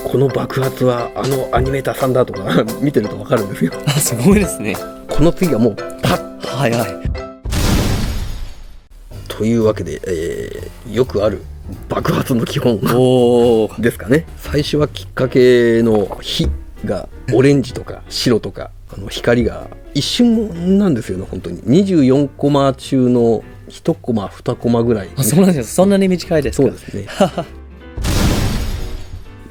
この爆発はアニメーターさんだとか見てると分かるんですよ。すごいですね。この次はもうパッと早い。というわけで、よくある爆発の基本ですかね。最初はきっかけの火がオレンジとか白とか光が一瞬なんですよね。本当に24コマ中の1コマ2コマぐらい。そうなんです。そんなに短いですか。そうですね。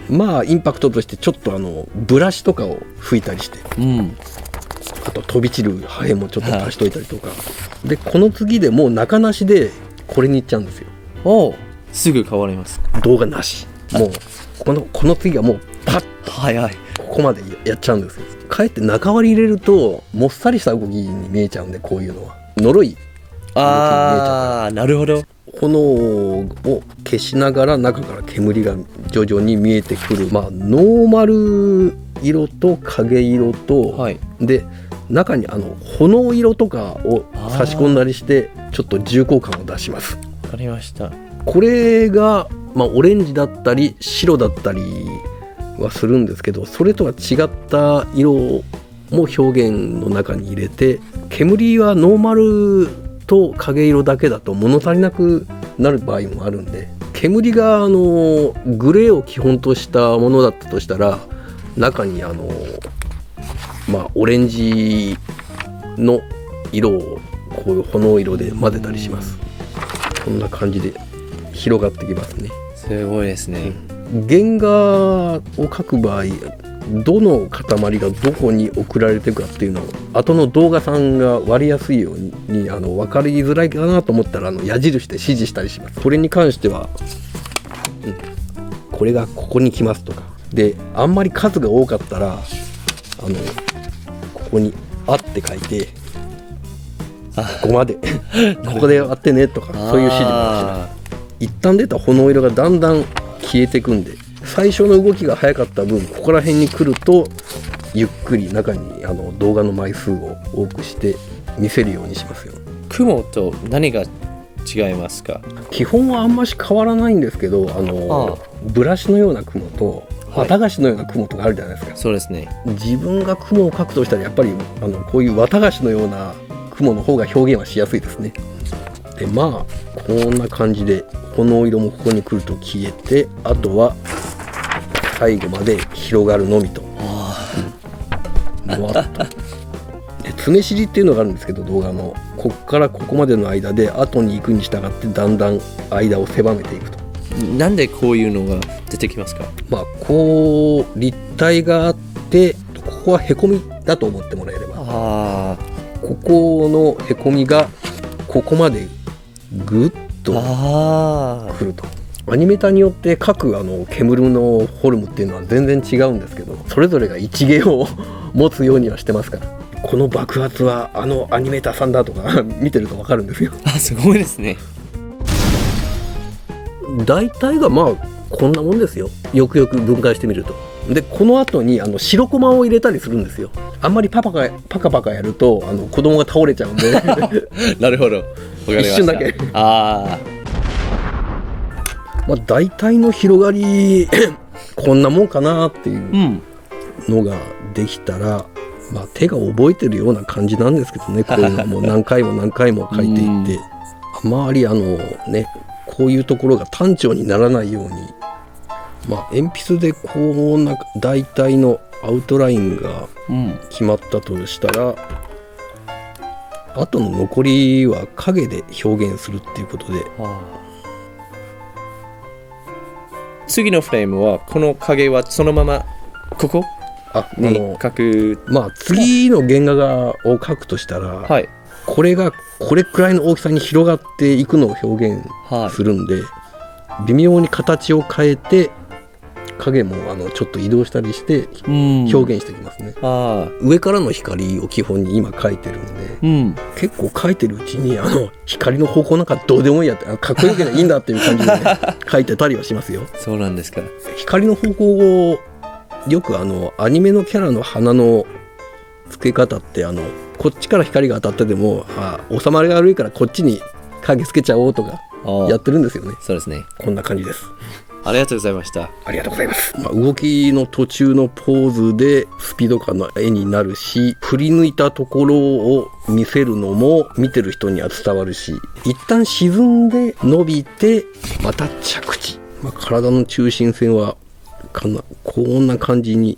まあインパクトとしてちょっとブラシとかを吹いたりして、あと飛び散る破片もちょっと足しといたりとか、でこの次でもう中なしでこれに行っちゃうんですよ。すぐ変わります。動画なし。もうこの次はもうパッと早い。ここまでやっちゃうんですよ。かえって中割り入れるともっさりした動きに見えちゃうんで、こういうのは呪い動きに見えちゃう。なるほど。炎を消しながら中から煙が徐々に見えてくる、ノーマル色と影色と、で中に炎色とかを差し込んだりしてちょっと重厚感を出します。わかりました。これが、オレンジだったり白だったりはするんですけど、それとは違った色も表現の中に入れて、煙はノーマルと影色だけだと物足りなくなる場合もあるんで、煙がグレーを基本としたものだったとしたら、中にオレンジの色をこういう炎色で混ぜたりします。こんな感じで広がってきますね。すごいですね。原画を描く場合、どの塊がどこに送られていくかっていうのを後の動画さんが割りやすいように分かりづらいかなと思ったら矢印で指示したりします。これに関しては、これがここに来ますとかで、あんまり数が多かったらここに「あ」って書いてここまでここで割ってねとか、そういう指示もします。一旦出た炎色がだんだん消えていくんで、最初の動きが早かった分ここら辺に来るとゆっくり中に動画の枚数を多くして見せるようにしますよ。雲と何が違いますか？基本はあんまし変わらないんですけど、ブラシのような雲と綿菓子のような雲とかあるじゃないですか。そうですね。自分が雲を描くとしたらやっぱりこういう綿菓子のような雲の方が表現はしやすいですね。でこんな感じで炎色もここに来ると消えて、あとは最後まで広がるのみと。で爪尻っていうのがあるんですけど、動画のここからここまでの間で後に行くに従ってだんだん間を狭めていくと。なんでこういうのが出てきますか？こう立体があって、ここはへこみだと思ってもらえれば、ここのへこみがここまでグッとくると。アニメーターによって各煙のフォルムっていうのは全然違うんですけど、それぞれが一芸を持つようにはしてますから、この爆発はアニメーターさんだとか見てると分かるんですよ。すごいですね。大体がこんなもんですよ。よくよく分解してみると。でこの後に白コマを入れたりするんですよ。あんまりパカパカやると子供が倒れちゃうんでなるほど、一瞬だけ大体の広がりこんなもんかなっていうのができたら、手が覚えてるような感じなんですけどね。こういうのも何回も何回も書いていってあまりこういうところが単調にならないように、鉛筆でこう大体のアウトラインが決まったとしたら、あとの残りは影で表現するっていうことで、次のフレームはこの影はそのままここに描く。次の原画を描くとしたら、これがこれくらいの大きさに広がっていくのを表現するんで、微妙に形を変えて影もちょっと移動したりして表現していきますね。上からの光を基本に今描いてるんで、結構描いてるうちに光の方向なんかどうでもいいやって、かっこよければいいんだっていう感じで、描いてたりはしますよ。そうなんですか。光の方向をよくアニメのキャラの鼻の付け方ってこっちから光が当たってでも収まりが悪いからこっちに影つけちゃおうとかやってるんですよね。そうですね。こんな感じです。ありがとうございました。ありがとうございます。動きの途中のポーズでスピード感の絵になるし、振り抜いたところを見せるのも見てる人には伝わるし、一旦沈んで伸びてまた着地、体の中心線はこんな感じに